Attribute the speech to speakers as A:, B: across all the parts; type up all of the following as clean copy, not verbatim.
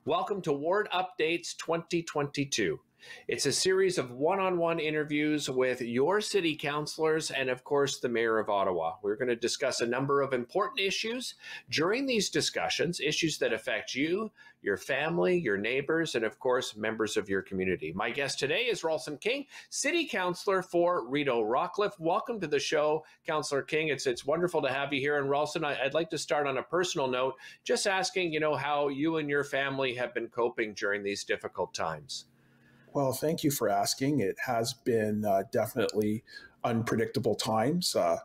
A: Welcome to Ward Updates 2022. It's a series of one-on-one interviews with your city councillors and, of course, the Mayor of Ottawa. We're going to discuss a number of important issues during these discussions, issues that affect you, your family, your neighbours, and, of course, members of your community. My guest today is Rawlson King, City Councillor for Rideau-Rockcliffe. Welcome to the show, Councillor King. It's wonderful to have you here. And Rawlson, I'd like to start on a personal note, just asking, how you and your family have been coping during these difficult times.
B: Well, thank you for asking. It has been definitely unpredictable times. I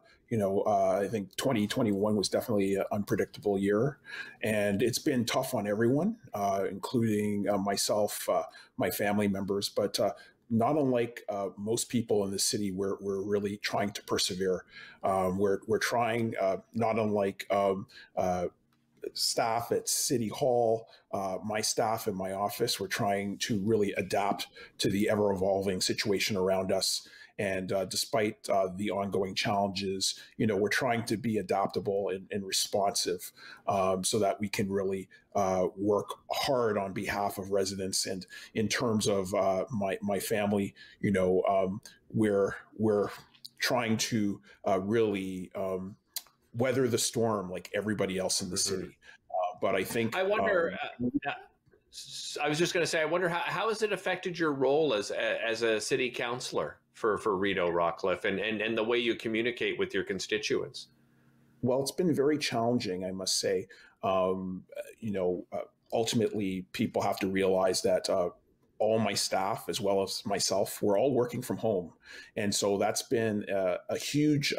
B: think 2021 was definitely an unpredictable year, and it's been tough on everyone, including myself, my family members. But not unlike most people in the city, we're really trying to persevere. We're trying, not unlike staff at City Hall, my staff in my office, we're trying to really adapt to the ever-evolving situation around us. And despite the ongoing challenges, we're trying to be adaptable and responsive so that we can really work hard on behalf of residents. And in terms of my family, we're trying to really weather the storm like everybody else in the city. But I think
A: I wonder. I was just going to say, I wonder how has it affected your role as a city councillor for Rideau-Rockcliffe and the way you communicate with your constituents?
B: Well, it's been very challenging, I must say. Ultimately, people have to realize that all my staff, as well as myself, we're all working from home. And so that's been a huge,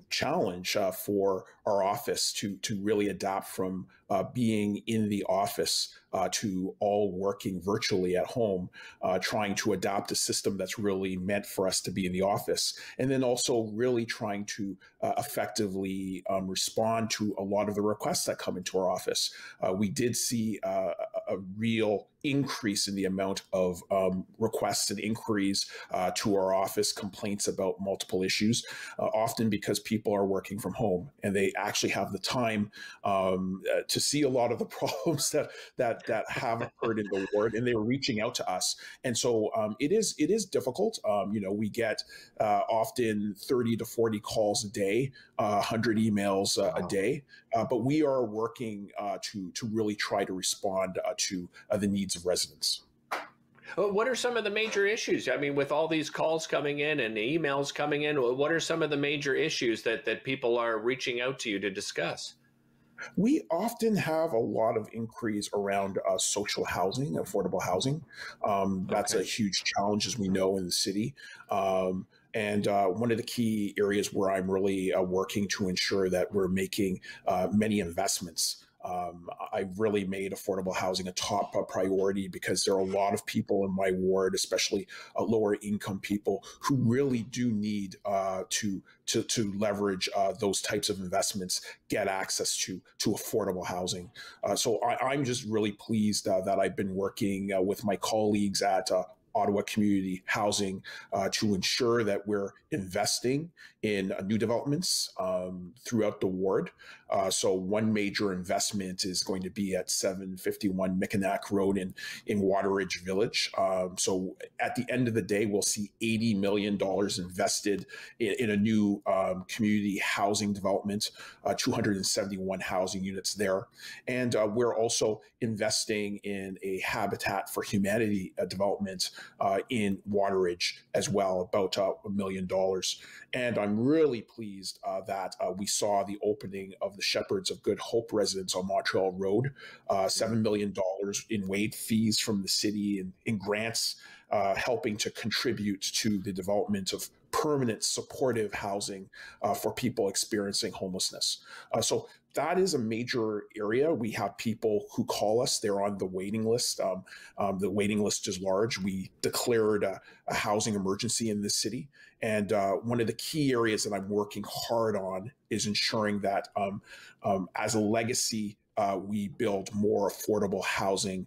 B: challenge for our office to really adapt from being in the office to all working virtually at home, trying to adapt a system that's really meant for us to be in the office. And then also really trying to effectively respond to a lot of the requests that come into our office. We did see a real increase in the amount of requests and inquiries to our office, complaints about multiple issues, often because people are working from home and they actually have the time to see a lot of the problems that have occurred in the ward, and they were reaching out to us. And so it is difficult. We get often 30 to 40 calls a day, 100 emails a day, but we are working to really try to respond to the needs of residents.
A: What are some of the major issues? I mean, with all these calls coming in and emails coming in, what are some of the major issues that people are reaching out to you to discuss?
B: We often have a lot of inquiries around social housing, affordable housing. That's a huge challenge, as we know, in the city. And one of the key areas where I'm really working to ensure that we're making many investments. I've really made affordable housing a top priority because there are a lot of people in my ward, especially lower income people, who really do need to leverage those types of investments, get access to affordable housing. So I'm just really pleased that I've been working with my colleagues at Ottawa Community Housing to ensure that we're investing in new developments throughout the ward. So one major investment is going to be at 751 Mickinac Road in Wateridge Village. So at the end of the day, we'll see $80 million invested in a new community housing development, 271 housing units there. And we're also investing in a Habitat for Humanity development in Wateridge as well, about $1 million. And I'm really pleased that we saw the opening of the Shepherds of Good Hope residence on Montreal Road, $7 million in waived fees from the city and in grants, helping to contribute to the development of permanent supportive housing for people experiencing homelessness. So that is a major area. We have people who call us. They're on the waiting list. The waiting list is large. We declared a housing emergency in this city. And one of the key areas that I'm working hard on is ensuring that as a legacy, we build more affordable housing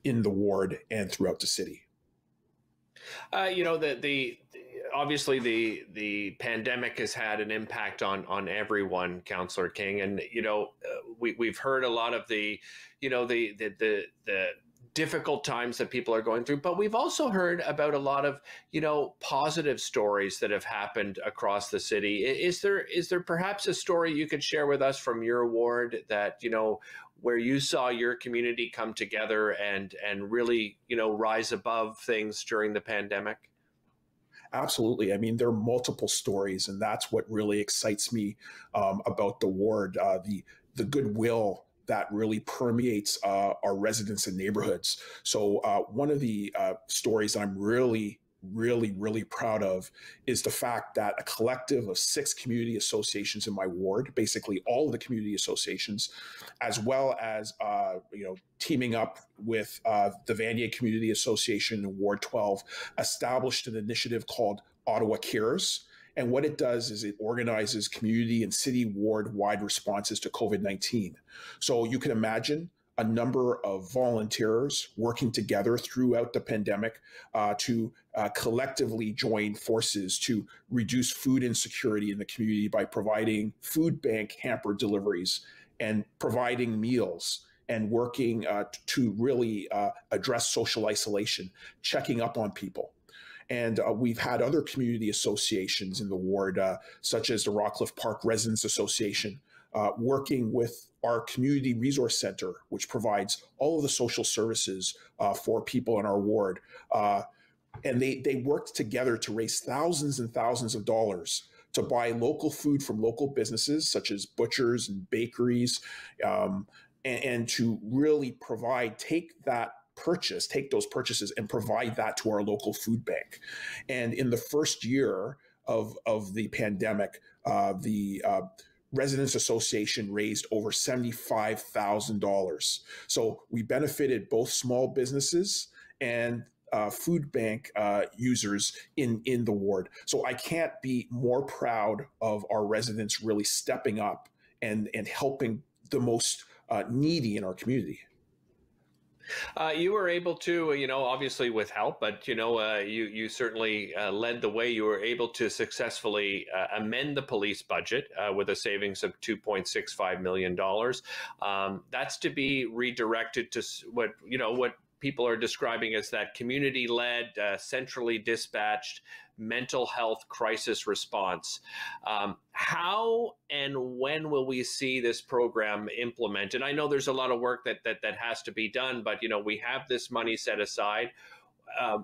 B: in the ward and throughout the city.
A: obviously the pandemic has had an impact on everyone, Councillor King, and we've heard a lot of the difficult times that people are going through, but we've also heard about a lot of positive stories that have happened across the city. Is there perhaps a story you could share with us from your ward that where you saw your community come together and really rise above things during the pandemic?
B: Absolutely. I mean, there are multiple stories, and that's what really excites me about the ward. The goodwill that really permeates our residents and neighborhoods. So one of the stories I'm really proud of is the fact that a collective of 6 community associations in my ward, basically all of the community associations, as well as teaming up with the Vanier Community Association in Ward 12, established an initiative called Ottawa Cares. And what it does is it organizes community and city ward-wide responses to COVID-19. So you can imagine a number of volunteers working together throughout the pandemic to collectively join forces to reduce food insecurity in the community by providing food bank hamper deliveries and providing meals and working to really address social isolation, checking up on people. And we've had other community associations in the ward, such as the Rockcliffe Park Residents Association, working with our Community Resource Center, which provides all of the social services for people in our ward. And they worked together to raise thousands and thousands of dollars to buy local food from local businesses, such as butchers and bakeries, and to really take those purchases and provide that to our local food bank. And in the first year of the pandemic, the Residents Association raised over $75,000. So we benefited both small businesses and food bank users in the ward. So I can't be more proud of our residents really stepping up and helping the most needy in our community.
A: You were able to, obviously with help, but you certainly led the way. You were able to successfully amend the police budget with a savings of $2.65 million. That's to be redirected to what people are describing as that community-led, centrally dispatched mental health crisis response. How and when will we see this program implemented? I know there's a lot of work that has to be done, but we have this money set aside.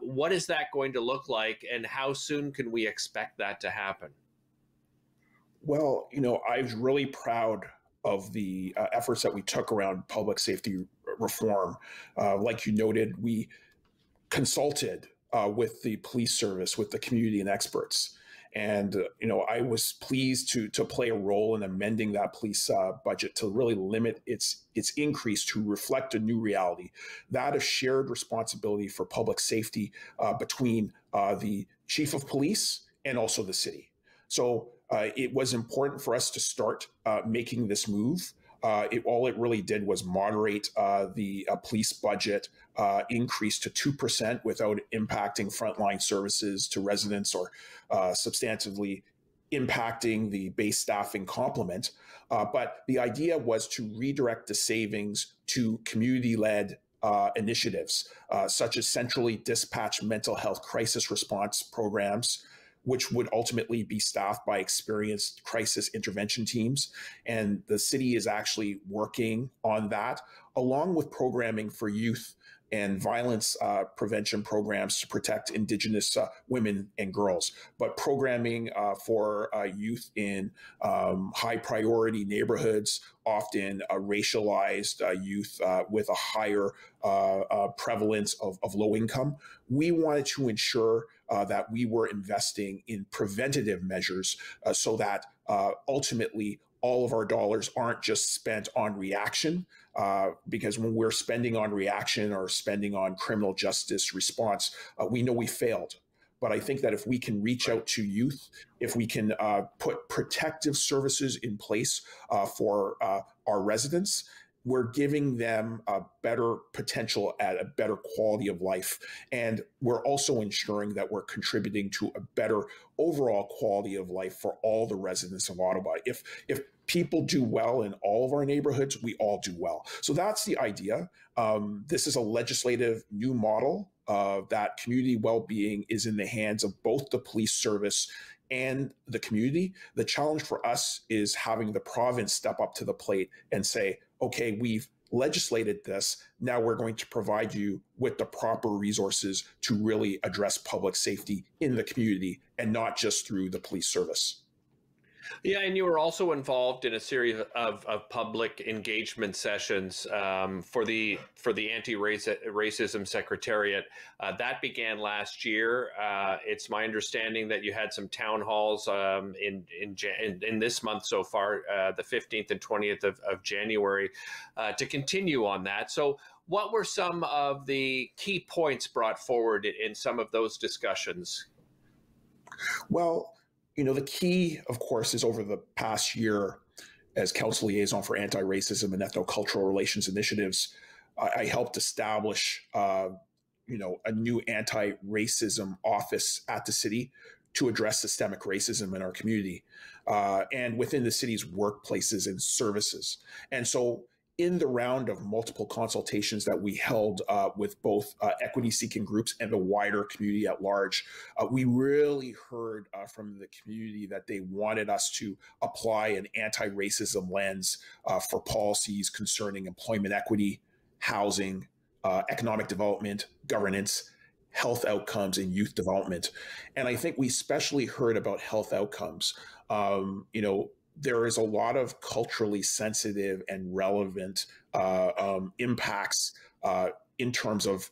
A: What is that going to look like, and how soon can we expect that to happen?
B: Well, I was really proud of the efforts that we took around public safety reform. Like you noted, we consulted with the police service, with the community and experts. And, I was pleased to play a role in amending that police budget to really limit its increase to reflect a new reality, that of shared responsibility for public safety between the chief of police and also the city. So it was important for us to start making this move. All it really did was moderate the police budget increase to 2% without impacting frontline services to residents or substantively impacting the base staffing complement. But the idea was to redirect the savings to community-led initiatives, such as centrally dispatched mental health crisis response programs, which would ultimately be staffed by experienced crisis intervention teams. And the city is actually working on that, along with programming for youth and violence prevention programs to protect Indigenous women and girls, but programming for youth in high priority neighborhoods, often racialized youth with a higher prevalence of low income. We wanted to ensure that we were investing in preventative measures so that ultimately all of our dollars aren't just spent on reaction, because when we're spending on reaction or spending on criminal justice response, we know we failed. But I think that if we can reach out to youth, if we can put protective services in place for our residents, we're giving them a better potential at a better quality of life. And we're also ensuring that we're contributing to a better overall quality of life for all the residents of Ottawa. If people do well in all of our neighborhoods, we all do well. So that's the idea. This is a legislative new model that community well-being is in the hands of both the police service and the community. The challenge for us is having the province step up to the plate and say, okay, we've legislated this. Now we're going to provide you with the proper resources to really address public safety in the community and not just through the police service.
A: Yeah, and you were also involved in a series of public engagement sessions for the Anti-Racism Secretariat. That began last year. It's my understanding that you had some town halls in this month so far, the 15th and 20th of January, to continue on that. So what were some of the key points brought forward in some of those discussions?
B: Well, the key, of course, is over the past year as Council Liaison for Anti-Racism and Ethnocultural Relations Initiatives, I helped establish, a new anti-racism office at the city to address systemic racism in our community and within the city's workplaces and services. And so in the round of multiple consultations that we held with both equity-seeking groups and the wider community at large, we really heard from the community that they wanted us to apply an anti-racism lens for policies concerning employment equity, housing, economic development, governance, health outcomes, and youth development. And I think we especially heard about health outcomes. There is a lot of culturally sensitive and relevant impacts in terms of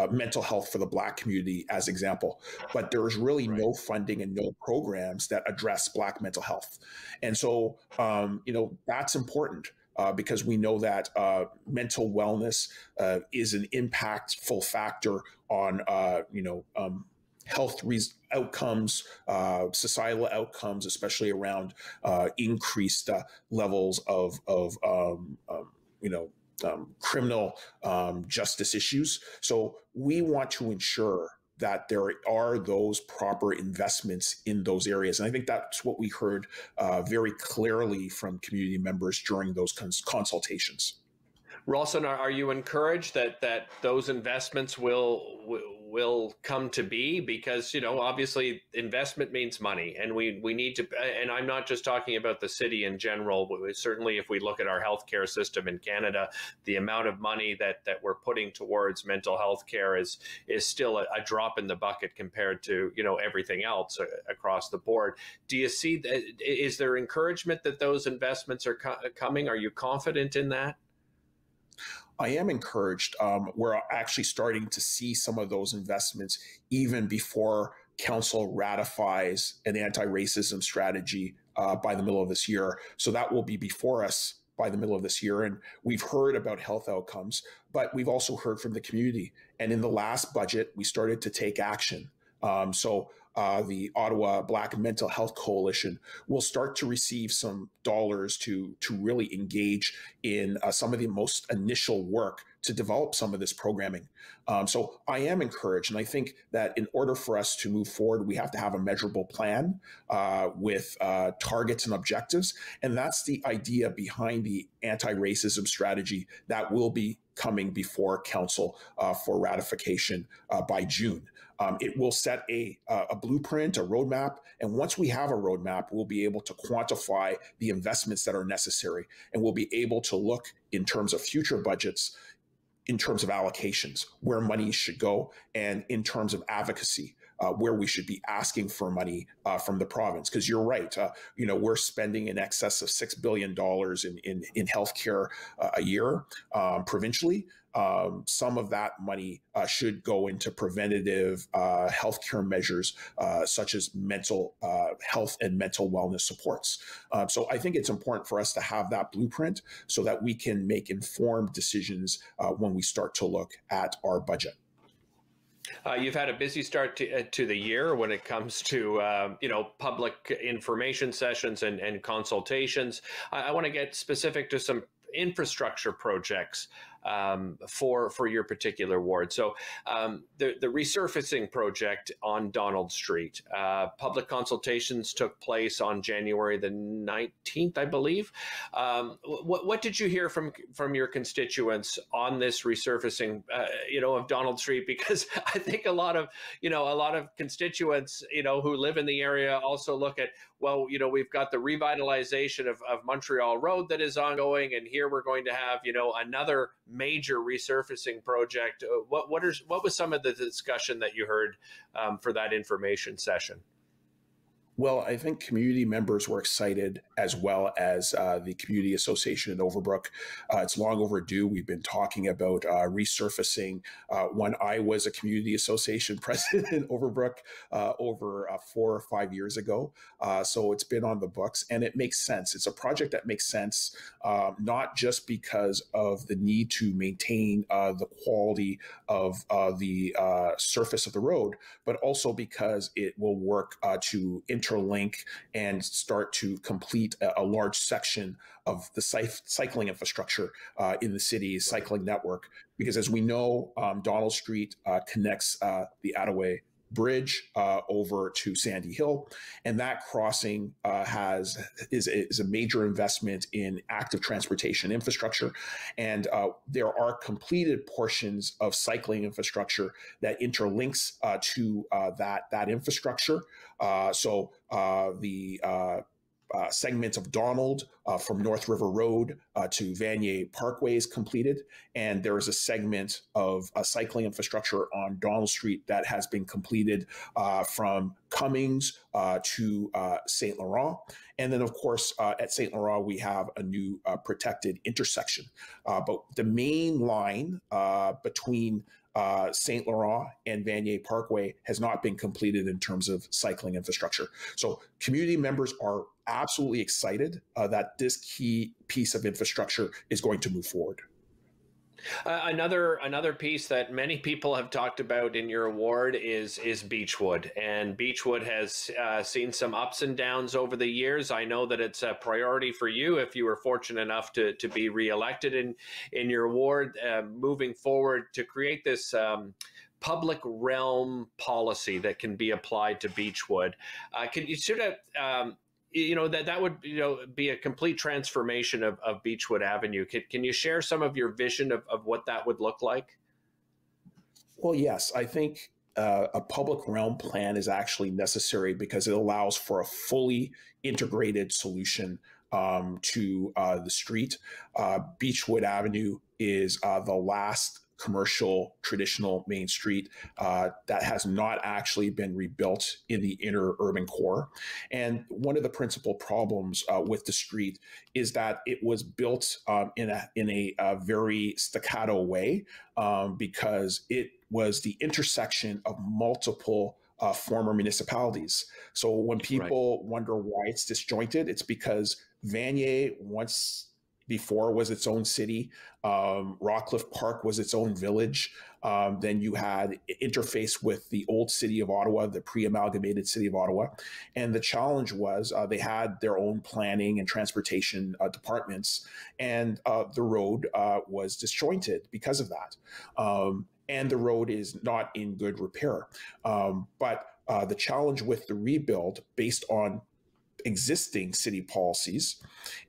B: mental health for the Black community, as example. But there is really no funding and no programs that address Black mental health. And so, that's important because we know that mental wellness is an impactful factor on, health outcomes, societal outcomes, especially around increased levels of criminal justice issues. So we want to ensure that there are those proper investments in those areas. And I think that's what we heard very clearly from community members during those consultations.
A: Rawlson, are you encouraged that those investments will come to be? Because, obviously investment means money, and we need to, and I'm not just talking about the city in general, but certainly if we look at our healthcare system in Canada, the amount of money that we're putting towards mental health care is still a drop in the bucket compared to, everything else across the board. Do you see, is there encouragement that those investments are coming? Are you confident in that?
B: I am encouraged. We're actually starting to see some of those investments even before Council ratifies an anti-racism strategy by the middle of this year. So that will be before us by the middle of this year. And we've heard about health outcomes, but we've also heard from the community. And in the last budget, we started to take action. The Ottawa Black Mental Health Coalition will start to receive some dollars to really engage in some of the most initial work to develop some of this programming. So I am encouraged. And I think that in order for us to move forward, we have to have a measurable plan with targets and objectives. And that's the idea behind the anti-racism strategy that will be coming before Council for ratification by June. It will set a blueprint, a roadmap. And once we have a roadmap, we'll be able to quantify the investments that are necessary. And we'll be able to look in terms of future budgets, in terms of allocations, where money should go, and in terms of advocacy, where we should be asking for money from the province. Because you're right, we're spending in excess of $6 billion in healthcare a year provincially. Some of that money should go into preventative healthcare measures such as mental health and mental wellness supports. So I think it's important for us to have that blueprint so that we can make informed decisions when we start to look at our budget.
A: You've had a busy start to the year when it comes to public information sessions and consultations. I want to get specific to some infrastructure projects for your particular ward. So the resurfacing project on Donald Street, public consultations took place on January the 19th, I believe. What did you hear from your constituents on this resurfacing, of Donald Street? Because I think a lot of constituents, who live in the area also look at, well, we've got the revitalization of Montreal Road that is ongoing, and here we're going to have, another major resurfacing project. What was some of the discussion that you heard for that information session?
B: Well, I think community members were excited, as well as the community association in Overbrook. It's long overdue. We've been talking about resurfacing when I was a community association president in Overbrook over 4 or 5 years ago. So it's been on the books, and it makes sense. It's a project that makes sense, not just because of the need to maintain the quality of the surface of the road, but also because it will work to interlink and start to complete a large section of the cycling infrastructure in the city's cycling network. Because as we know, Donald Street connects the Ottawa Bridge over to Sandy Hill, and that crossing is a major investment in active transportation infrastructure, and there are completed portions of cycling infrastructure that interlinks to that infrastructure. So the segments of Donald from North River Road to Vanier Parkway is completed. And there is a segment of cycling infrastructure on Donald Street that has been completed from Cummings to St. Laurent. And then, of course, at St. Laurent, we have a new protected intersection. But the main line between St. Laurent and Vanier Parkway has not been completed in terms of cycling infrastructure. So community members are absolutely excited that this key piece of infrastructure is going to move forward.
A: Another piece that many people have talked about in your ward is Beechwood, and Beechwood has seen some ups and downs over the years. I know that it's a priority for you if you were fortunate enough to be reelected in your ward, moving forward to create this public realm policy that can be applied to Beechwood. Can you sort of that would be a complete transformation of Beechwood Avenue. Can you share some of your vision of what that would look like?
B: Well, yes, I think a public realm plan is actually necessary because it allows for a fully integrated solution to the street. Beechwood Avenue is the last commercial traditional main street that has not actually been rebuilt in the inner urban core. And one of the principal problems with the street is that it was built in a very staccato way because it was the intersection of multiple former municipalities. So when people wonder why it's disjointed, it's because Vanier once before was its own city. Rockcliffe Park was its own village. Then you had interface with the old City of Ottawa, the pre-amalgamated City of Ottawa. And the challenge was they had their own planning and transportation departments, and the road was disjointed because of that. And the road is not in good repair. But the challenge with the rebuild, based on existing city policies,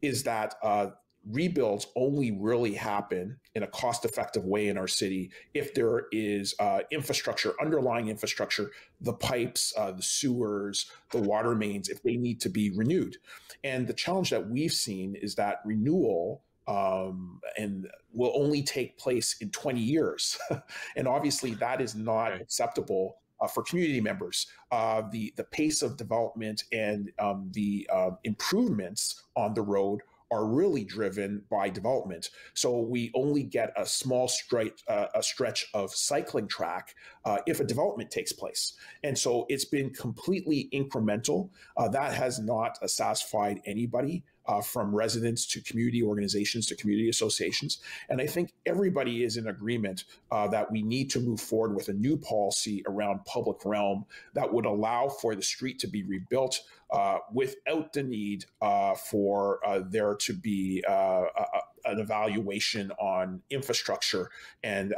B: is that rebuilds only really happen in a cost-effective way in our city if there is infrastructure, underlying infrastructure, the pipes, the sewers, the water mains, if they need to be renewed. And the challenge that we've seen is that renewal and will only take place in 20 years. And obviously that is not acceptable for community members. The pace of development and the improvements on the road are really driven by development. So we only get a small stretch of cycling track if a development takes place. And so it's been completely incremental. That has not satisfied anybody, from residents to community organizations to community associations. And I think everybody is in agreement that we need to move forward with a new policy around public realm that would allow for the street to be rebuilt without the need for there to be an evaluation on infrastructure and,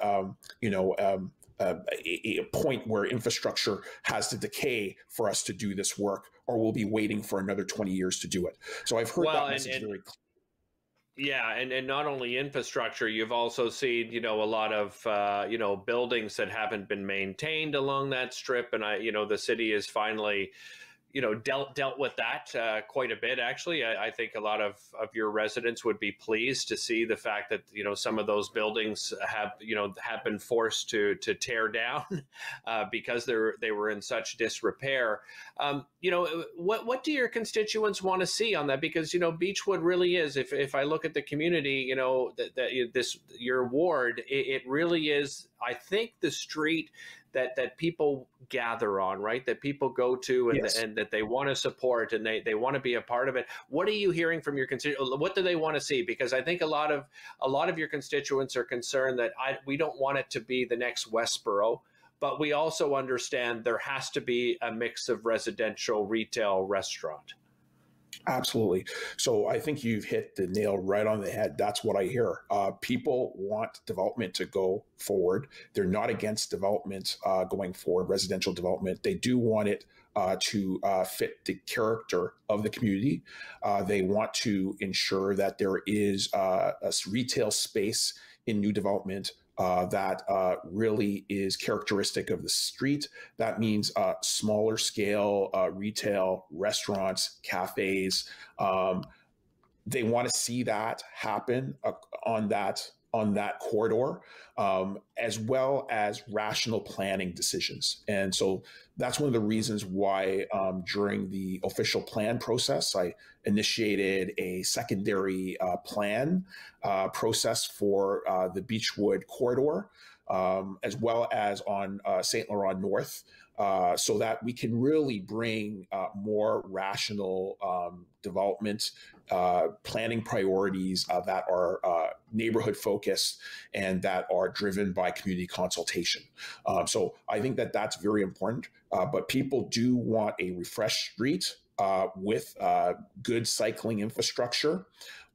B: a point where infrastructure has to decay for us to do this work, or we'll be waiting for another 20 years to do it. So I've heard that message very clearly.
A: Yeah, and not only infrastructure, you've also seen, a lot of, buildings that haven't been maintained along that strip. And the city is finally, dealt with that quite a bit. Actually, I think a lot of your residents would be pleased to see the fact that some of those buildings have been forced to tear down because they were in such disrepair. What do your constituents want to see on that? Because Beechwood really is. If I look at the community, your ward, it really is. I think the street that people gather on, right? That people go to and,
B: Yes.
A: and that they want to support and they want to be a part of it. What are you hearing from your constituents? What do they want to see? Because I think a lot of your constituents are concerned that we don't want it to be the next Westboro, but we also understand there has to be a mix of residential, retail, restaurant.
B: Absolutely. So I think you've hit the nail right on the head. That's what I hear. People want development to go forward. They're not against development going forward, residential development. They do want it to fit the character of the community. They want to ensure that there is a retail space in new development that really is characteristic of the street. That means smaller scale retail, restaurants, cafes. They want to see that happen on that corridor, as well as rational planning decisions. And so that's one of the reasons why during the official plan process, I initiated a secondary plan process for the Beechwood corridor, as well as on St. Laurent North, so that we can really bring more rational development planning priorities that are neighborhood focused and that are driven by community consultation. So I think that that's very important. But people do want a refreshed street with good cycling infrastructure.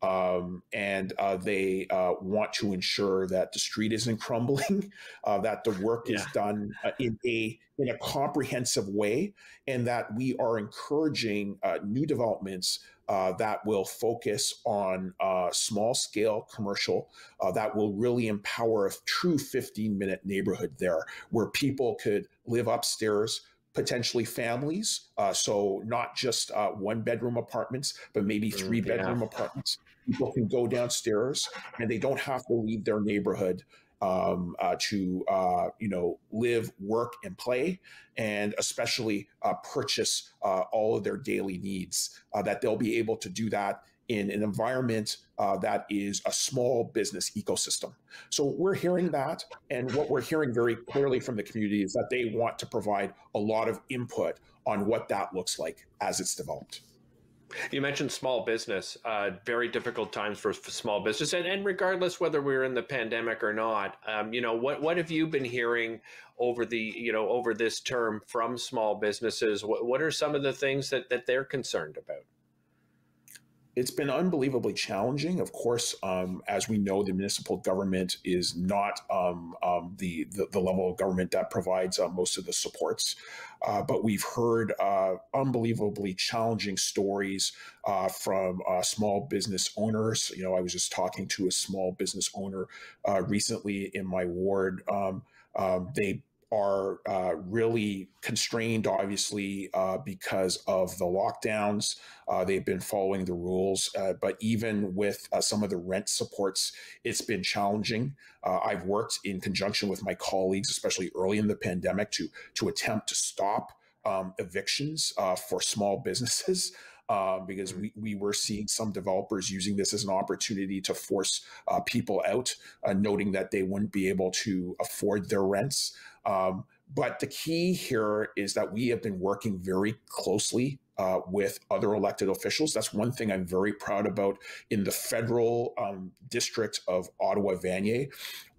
B: And they want to ensure that the street isn't crumbling, that the work is done in a comprehensive way, and that we are encouraging new developments that will focus on small scale commercial that will really empower a true 15-minute neighborhood there, where people could live upstairs, potentially families. So not just one bedroom apartments, but maybe three bedroom apartments. People can go downstairs and they don't have to leave their neighborhood to live, work, and play, and especially purchase all of their daily needs, that they'll be able to do that in an environment that is a small business ecosystem. So we're hearing that, and what we're hearing very clearly from the community is that they want to provide a lot of input on what that looks like as it's developed.
A: You mentioned small business, very difficult times for small business, and regardless whether we're in the pandemic or not, what have you been hearing over over this term from small businesses? What are some of the things that they're concerned about?
B: It's been unbelievably challenging. Of course, as we know, the municipal government is not the level of government that provides most of the supports. But we've heard unbelievably challenging stories from small business owners. I was just talking to a small business owner recently in my ward. They are really constrained, obviously, because of the lockdowns. They've been following the rules, but even with some of the rent supports, it's been challenging. I've worked in conjunction with my colleagues, especially early in the pandemic, to attempt to stop evictions for small businesses. Because we were seeing some developers using this as an opportunity to force people out, noting that they wouldn't be able to afford their rents. But the key here is that we have been working very closely with other elected officials. That's one thing I'm very proud about in the federal district of Ottawa-Vanier.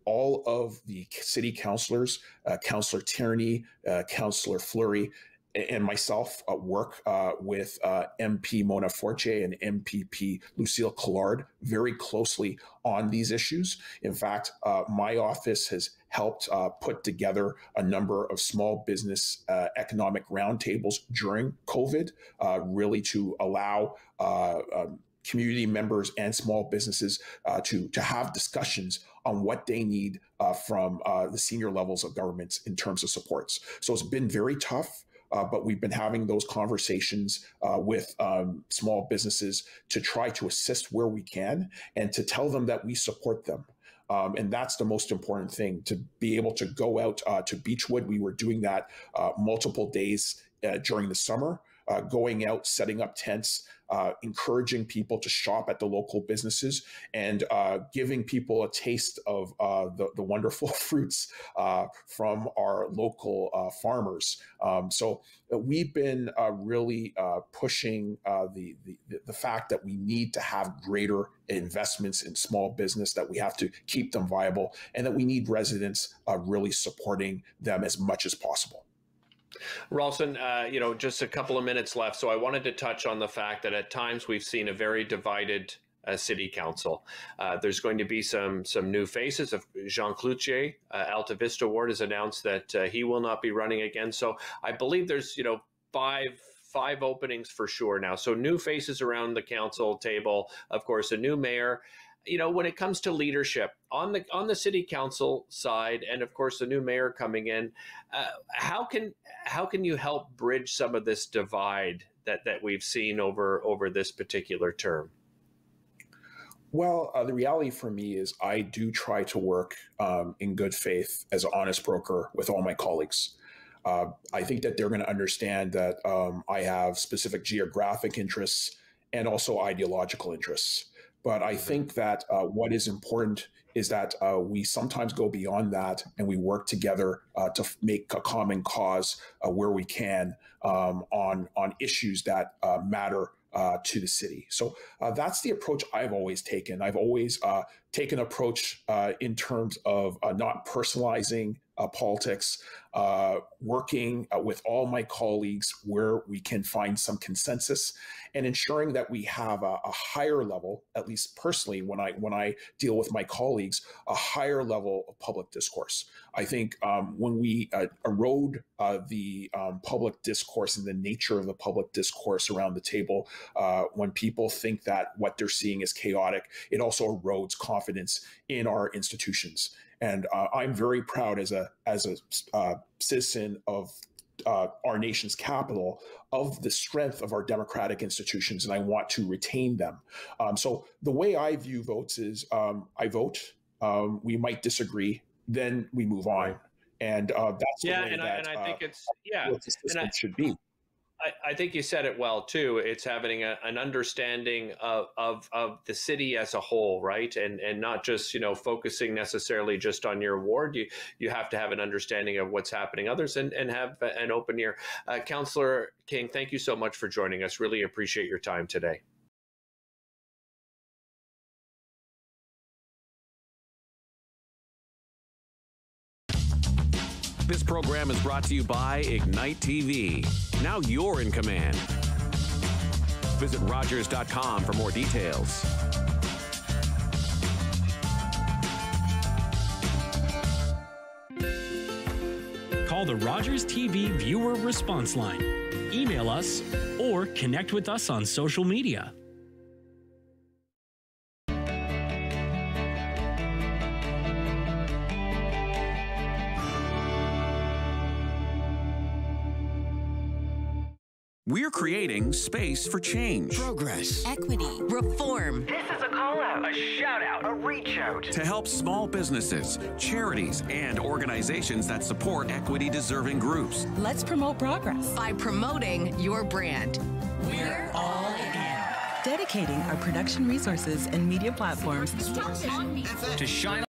B: All of the city councillors, Councillor Tierney, Councillor Fleury, and myself work with MP Mona Fortier and MPP Lucille Collard very closely on these issues. In fact, my office has helped put together a number of small business economic roundtables during COVID, really to allow community members and small businesses to have discussions on what they need from the senior levels of government in terms of supports. So it's been very tough, but we've been having those conversations with small businesses to try to assist where we can and to tell them that we support them. And that's the most important thing, to be able to go out to Beechwood. We were doing that multiple days during the summer, going out, setting up tents, encouraging people to shop at the local businesses, and giving people a taste of the wonderful fruits from our local farmers. So we've been really pushing the fact that we need to have greater investments in small business, that we have to keep them viable, and that we need residents really supporting them as much as possible.
A: Rawlson, just a couple of minutes left. So I wanted to touch on the fact that at times we've seen a very divided city council. There's going to be some new faces. Of Jean Cloutier, Alta Vista Ward, has announced that he will not be running again. So I believe there's, five openings for sure now. So new faces around the council table, of course, a new mayor. When it comes to leadership on the city council side, and of course the new mayor coming in, how can you help bridge some of this divide that we've seen over this particular term?
B: Well, the reality for me is I do try to work in good faith as an honest broker with all my colleagues. I think that they're going to understand that I have specific geographic interests and also ideological interests. But I think that what is important is that we sometimes go beyond that and we work together to make a common cause where we can on issues that matter to the city. So that's the approach I've always taken. I've always taken an approach in terms of not personalizing politics, working with all my colleagues where we can find some consensus, and ensuring that we have a higher level, at least personally, when I deal with my colleagues, a higher level of public discourse. I think when we erode the public discourse and the nature of the public discourse around the table, when people think that what they're seeing is chaotic, it also erodes confidence in our institutions. And I'm very proud as a citizen of our nation's capital of the strength of our democratic institutions, and I want to retain them. So the way I view votes is I vote, we might disagree, then we move on. And that's the way that I think it's system should be.
A: I think you said it well too. It's having an understanding of the city as a whole, right? And not just focusing necessarily just on your ward. You have to have an understanding of what's happening others and have an open ear. Councillor King, thank you so much for joining us. Really appreciate your time today.
C: This program is brought to you by Ignite TV. Now you're in command. Visit Rogers.com for more details.
D: Call the Rogers TV viewer response line. Email us or connect with us on social media.
C: We're creating space for change.
E: Progress.
F: Equity. Reform.
G: This is a call out, a shout out, a reach out.
C: To help small businesses, charities, and organizations that support equity deserving groups.
F: Let's promote progress
G: by promoting your brand.
F: We're all in.
H: Dedicating our production resources and media platforms
D: to shine